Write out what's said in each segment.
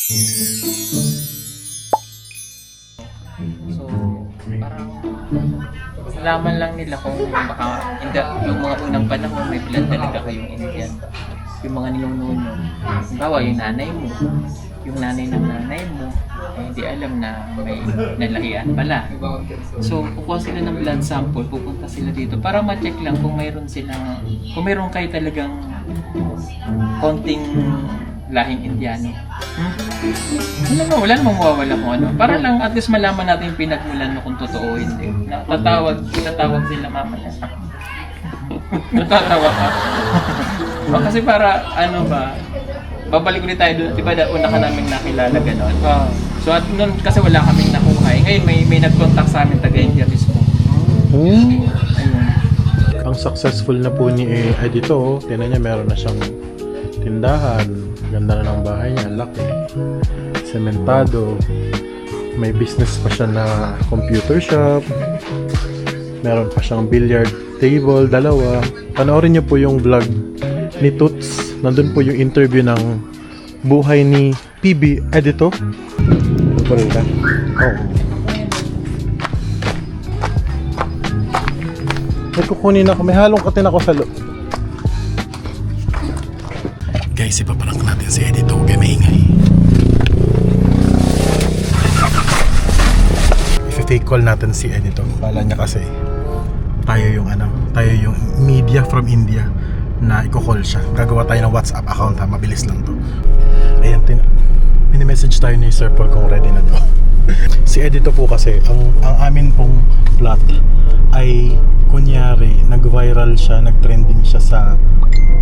So, parang malaman lang nila kung baka hindi, yung mga unang panahon may blood talaga kayong Indian. Yung mga ninuno nyo, halimbawa yung nanay mo, yung nanay ng nanay mo, eh, hindi alam na may nalahian pala. So, kukuha sila ng blood sample, pupunta sila dito para ma-check lang kung mayroon silang, kung mayroon kayo talagang konting lahing Indiano. Wala namang mawawala kung ano. Para lang at least malaman natin yung pinagmulan mo kung totoo o hindi. Tatawag sila mamaya. Natatawa ka. O, kasi para ano ba, babalik ulit tayo doon. Di ba una ka namin nakilala gano'n? So at noon kasi wala kaming nakuha. Ngayon may nag-contact sa amin taga-India mismo. Ayun. Ang successful na po ni Edito, tinan niya meron na siyang tindahan, ganda na ng bahay niya, laki, sementado, may business pa siya na computer shop, meron pa siyang billiard table, dalawa. Panoorin niyo po yung vlog ni Toots, nandun po yung interview ng buhay ni PB Edito. Ano ka? Oo. May kukunin ako, may halong katin ako sa loob. Guys, ipaparank natin si Edito, kaya maingay. I-fake call natin si Edito. Kala niya kasi tayo yung media from India na i-call siya. Gagawa tayo ng WhatsApp account ha, mabilis lang to. Ayan, mini-message tayo ni Sir Paul kung ready na to. Si Edito po kasi, ang amin pong plot ay kunyari, nag-viral siya, nag-trending siya sa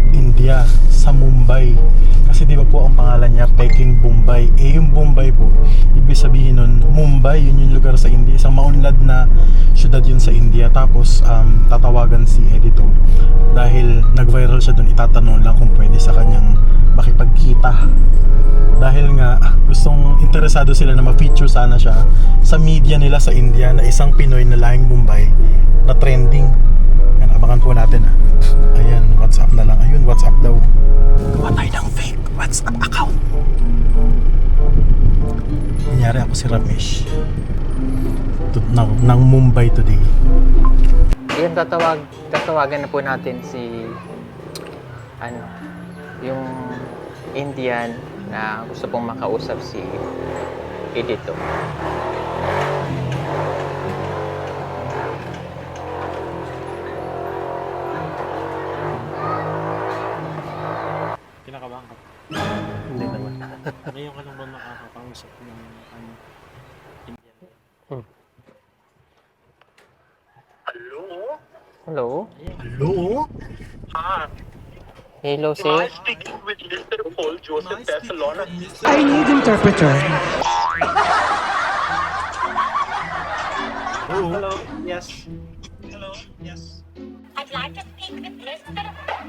India, sa Mumbai. Kasi di ba po ang pangalan niya Peking Bombay. Eh yung Bombay po, ibig sabihin nun, Mumbai, yun yung lugar sa India. Isang maunlad na syudad yun sa India. Tapos tatawagan si Edito dahil nag-viral siya dun, itatanong lang kung pwede sa kanyang makipagkita. Dahil nga gustong interesado sila na ma-feature sana siya sa media nila sa India na isang Pinoy na lahing Bombay na trending. Yan, abangan po natin ha. Ayan, WhatsApp na lang. Ayun, WhatsApp daw. Gawa tayo ng fake WhatsApp account. Nangyari ako si Ramesh ng Mumbai today. Ayun, tatawagan na po natin si yung Indian na gusto pong makausap si Edito. Kinakabahan ka? Hindi naman. Ngayon ka lang ba nakakausap ng Indian? Hello? Hello? Hello, Am I sir. speaking with Mr. Paul Joseph Barcelona? I need interpreter. Hello? Yes. Hello? Yes. I'd like to speak with Mr.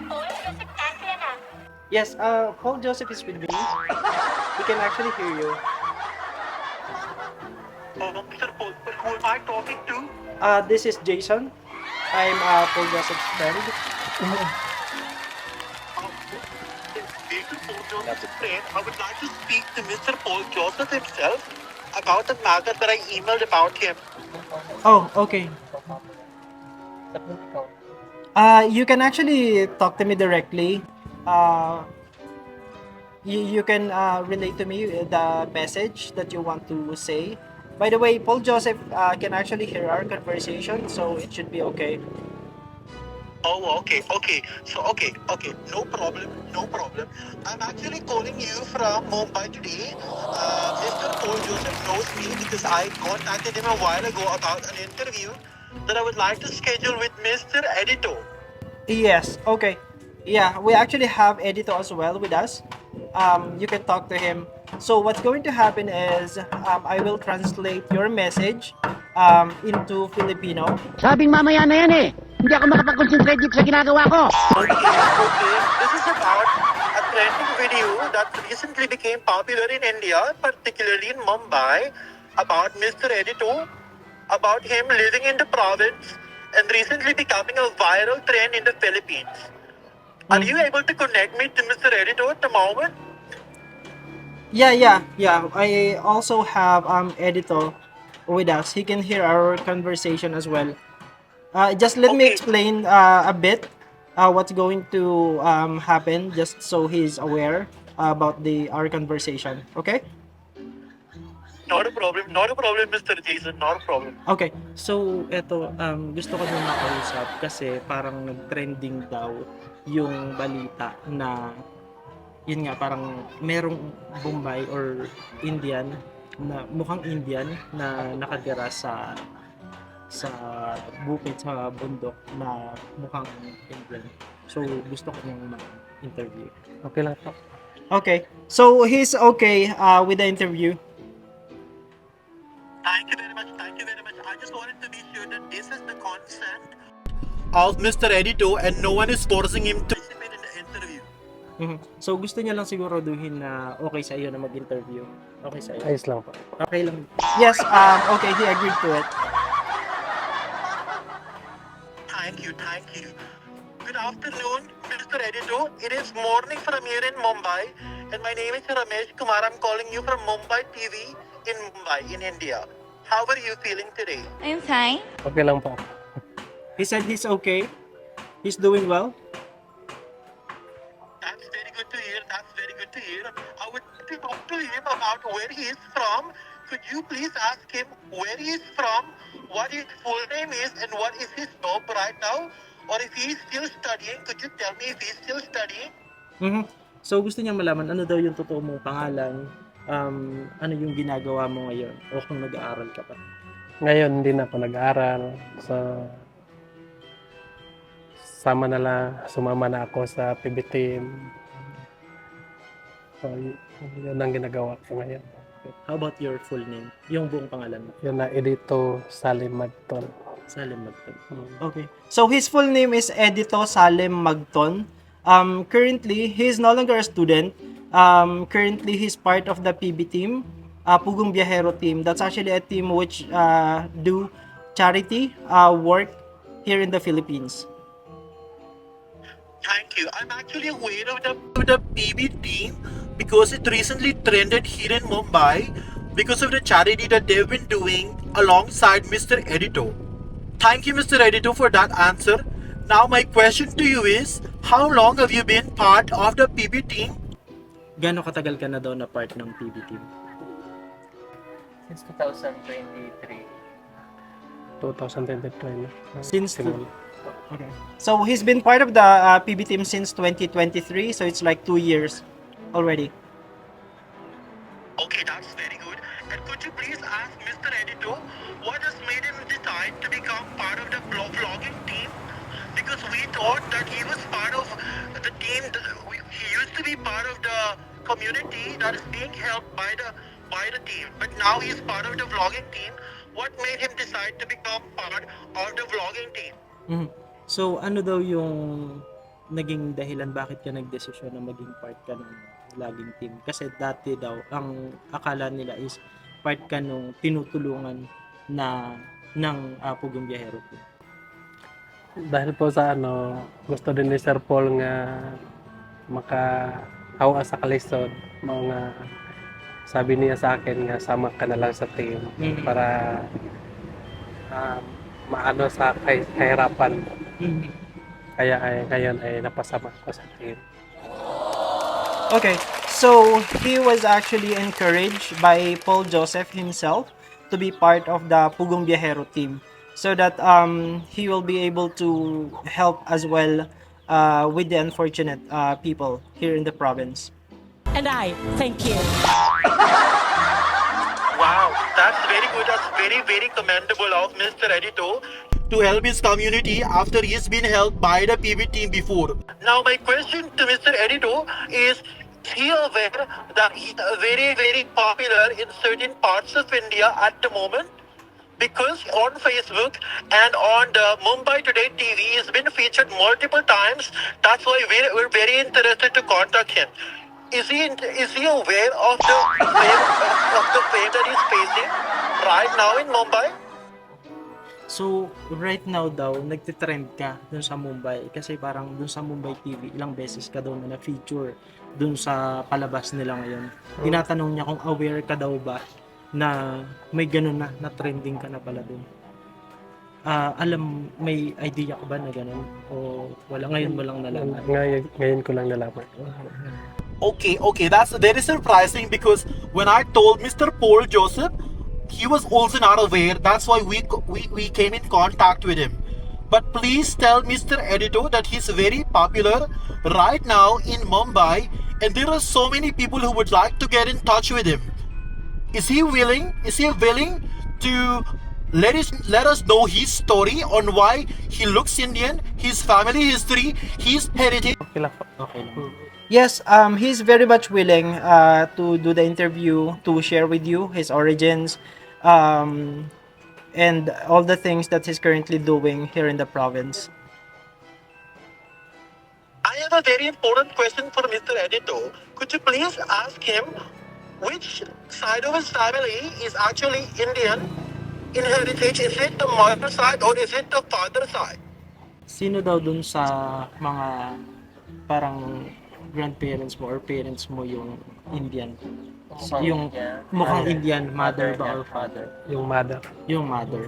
Paul Joseph Cassiana. Yes, Paul Joseph is with me. He can actually hear you. Mr. Paul, who am I talking to? This is Jason. I'm Paul Joseph's friend. Mr. Paul Joseph's friend. I would like to speak to Mr. Paul Joseph himself about the matter that I emailed about him. Oh, okay. You can actually talk to me directly. You can relate to me the message that you want to say. By the way, Paul Joseph can actually hear our conversation, so it should be okay. Oh, okay. So, okay. No problem. I'm actually calling you from Mumbai today. Mr. Paul Joseph knows me because I contacted him a while ago about an interview that I would like to schedule with Mr. Edito. Yes, okay. Yeah, we actually have Edito as well with us. You can talk to him. So what's going to happen is I will translate your message into Filipino. Sabing mamaya na yan eh. Hindi ako makapag-concentrate dito sa ginagawa ko. Okay. This is about a trending video that recently became popular in India, particularly in Mumbai, about Mr. Edito, about him living in the province and recently becoming a viral trend in the Philippines. Are you able to connect me to Mr. Edito at the moment? Yeah. I also have Edito with us. He can hear our conversation as well. Just let me Okay. explain a bit what's going to happen, just so he's aware about the our conversation. Okay. Not a problem, Mr. Jason, not a problem. Okay. So eto gusto ko nung makausap kasi parang nag-trending daw yung balita na yun nga parang merong Bombay or Indian na mukhang Indian na nakatira sa bukid sa bundok na mukhang Indian. So gusto ko nung ma-interview. Okay lang po. Okay. So he's okay with the interview. Thank you very much. Thank you very much. I just wanted to be sure that this is the consent of Mr. Edito and no one is forcing him to participate in the interview. Mhm. So gusto niya lang siguraduhin na okay sa iyo na mag-interview. Okay sa iyo. Ayos lang po. Okay lang. Yes, okay, he agreed to it. Thank you, thank you. Good afternoon, Mr. Edito. It is morning from here in Mumbai, and my name is Ramesh Kumar. I'm calling you from Mumbai TV in Mumbai, in India. How are you feeling today? I'm fine. Okay lang po. He said he's okay. He's doing well. That's very good to hear. That's very good to hear. I would like to talk to him about where he is from. Could you please ask him where he is from, what his full name is, and what is his job right now? Or if he is still studying, could you tell me if he is still studying? Mhm. So gusto niya malaman ano daw yung totoo mong pangalan, ano yung ginagawa mo ngayon o kung nag-aaral ka pa. Ngayon hindi na ako nag-aaral. So, sumama na ako sa PB team. So, yun ang ginagawa ko ngayon. How about your full name? Yung buong pangalan mo. Yun na, Edito Salim Magton. Salim Magton. Okay. So his full name is Edito Salim Magton. Currently, he is no longer a student. Currently, he's part of the PB team, Pugong Biyahero team. That's actually a team which do charity work here in the Philippines. Thank you. I'm actually aware of the PB team because it recently trended here in Mumbai because of the charity that they've been doing alongside Mr. Edito. Thank you, Mr. Edito, for that answer. Now, my question to you is, how long have you been part of the PB team? Gaano katagal ka na daw na part ng PB team? Since 2023. 2023 na. Since Simula. Okay. So he's been part of the PB team since 2023, so it's like 2 years already. Okay, that's very good. And could you please ask Mr. Edito what has made him decide to become part of the vlogging team? Because we thought that he was part of the team. He used to be part of the community that is being helped by the team. But now he's part of the vlogging team. What made him decide to become part of the vlogging team? Mhm. So ano daw yung naging dahilan bakit ka nagdesisyon na maging part ka ng vlogging team? Kasi dati daw ang akala nila is part ka nung tinutulungan na ng Pugong Biyahero team. Dahil po sa gusto din ni Sir Paul nga makahawa sa kalisod, mga sabi niya sa akin nga sama ka na lang sa team para maano sa kahirapan. Kaya ngayon ay napasama ko sa team. Okay, so he was actually encouraged by Paul Joseph himself to be part of the Pugong Biyahero team so that he will be able to help as well with the unfortunate people here in the province. And I thank you. Wow, that's very good. That's very, very commendable of Mr. Edito to help his community after he's been helped by the PB team before. Now, my question to Mr. Edito is he aware that he's very, very popular in certain parts of India at the moment? Because on Facebook and on the Mumbai Today TV, he's been featured multiple times. That's why we're very interested to contact him. Is he aware of the fame that he's facing right now in Mumbai? So, right now daw, nagtitrend ka dun sa Mumbai kasi parang dun sa Mumbai TV, ilang beses ka daw na na-feature dun sa palabas nila ngayon. Tinatanong niya kung aware ka daw ba na may ganun na trending ka na pala dun. May idea ka ba na ganun? O wala, ngayon mo lang nalaman? Ngayon ko lang nalaman. Okay, that's very surprising because when I told Mr. Paul Joseph, he was also not aware. That's why we came in contact with him. But please tell Mr. Editor that he's very popular right now in Mumbai, and there are so many people who would like to get in touch with him. Is he willing to let us know his story on why he looks Indian, his family history, his heritage? Okay lang po. Okay. Yes, he's very much willing to do the interview, to share with you his origins, and all the things that he's currently doing here in the province. I have a very important question for Mr. Editor. Could you please ask him which side of his family is actually Indian in heritage? Is it the mother side or is it the father side? Sino daw dun sa mga parang grandparents mo or parents mo yung Indian? Yung mukhang Indian, mother ba or father? Yung mother. Yung mother.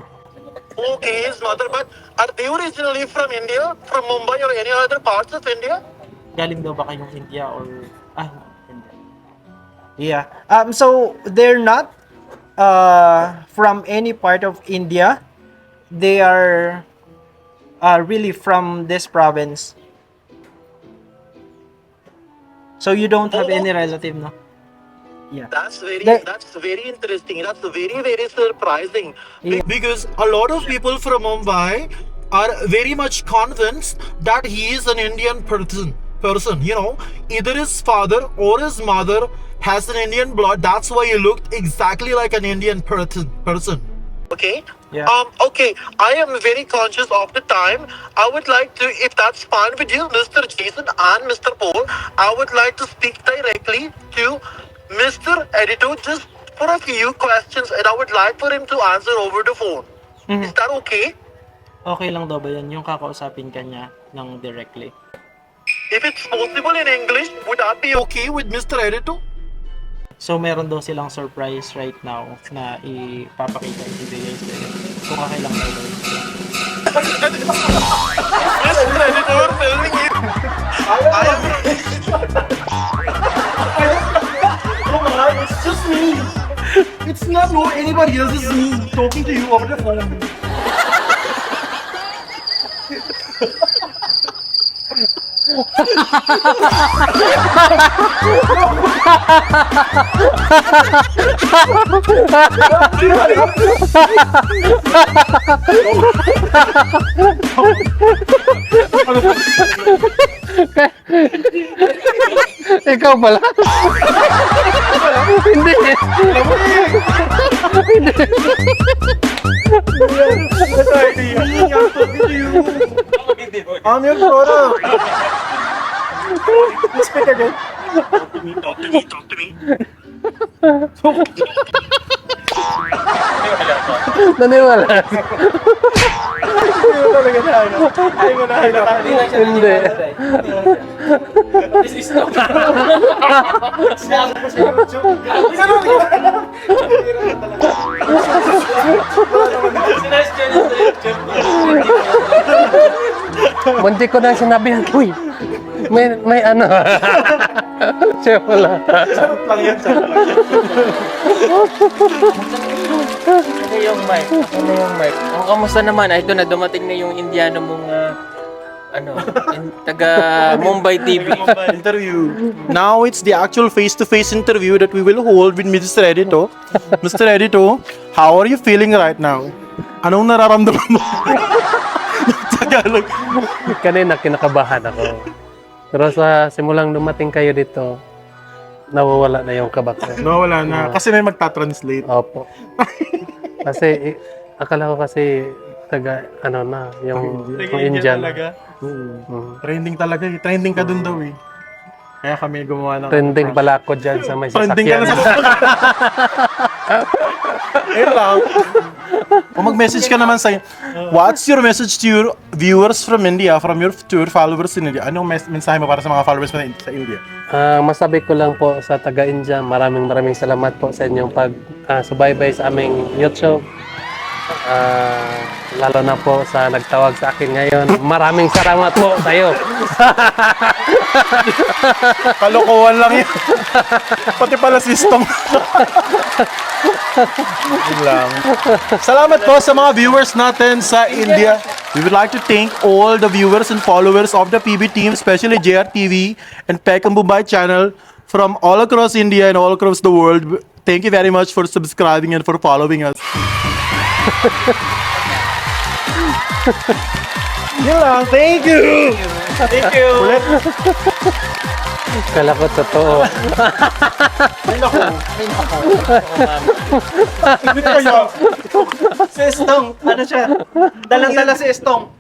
Okay, his mother, but are they originally from India, from Mumbai or any other parts of India? Galing daw ba kayong India or India? Yeah. So they're not from any part of India. They are really from this province. So you don't have any relative, no? Yeah. That's very They- interesting. That's very surprising. Yeah. Because a lot of people from Mumbai are very much convinced that he is an Indian person. You know, either his father or his mother has an Indian blood. That's why he looked exactly like an Indian person. Okay. Yeah. Okay. I am very conscious of the time. I would like to, if that's fine with you, Mr. Jason and Mr. Paul, I would like to speak directly to Mr. Editor just for a few questions, and I would like for him to answer over the phone. Mhm. Is that okay? Okay lang daw ba yan yung kakausapin ka niya ng directly? If it's possible in English, would that be okay with Mr. Editor? So meron daw silang surprise right now na ipapakita ibibigay sa inyo. Kung okay lang daw yun. Mr. Editor, filming you. I am. Come on, it's just me. It's not anybody else. It's me talking to you over the phone. Ikaw pala? Hindi. I'm your photo. Speak again. Talk to me. Naniwala. Hindi. Muntik ko na sinabihan, uy, may ano. Siya pala. Ano yung mic? Kung kamusta naman? Ito na, dumating na yung Indiano mong taga Mumbai TV. Interview. Now it's the actual face-to-face interview that we will hold with Mr. Editor. Mr. Editor, how are you feeling right now? Anong nararamdaman mo? Tagalog. Kanina kinakabahan ako. Pero sa simulang dumating kayo dito, nawawala na yung kaba ko. No, wala na. Kasi may magta-translate. Opo. Kasi akala ko kasi taga yung Indian. talaga. Mm. Trending talaga eh. Trending ka dun daw eh. Kaya kami gumawa ng... Trending pala ako dyan sa may Trending ka sasakyan. na sa... Ayun lang. Kung mag-message ka naman sa... What's your message to your viewers from India, to your followers in India? Anong mensahe mo para sa mga followers mo sa India? Masabi ko lang po sa taga-India, maraming salamat po sa inyong pag-subaybay sa aming YouTube. Lalo na po sa nagtawag sa akin ngayon. Maraming salamat po sa iyo. Kalokohan lang yun. Pati pala system. Yun lang. Salamat po sa mga viewers natin sa India. We would like to thank all the viewers and followers of the PB team, especially JRTV and Peckham Mumbai channel from all across India and all across the world. Thank you very much for subscribing and for following us. Yun lang. Thank you! Thank you. Ulit. Kala ko totoo. Ay, naku. Ay, naku. Hindi kaya. Si Estong, ano siya? Dalang-dala si Estong.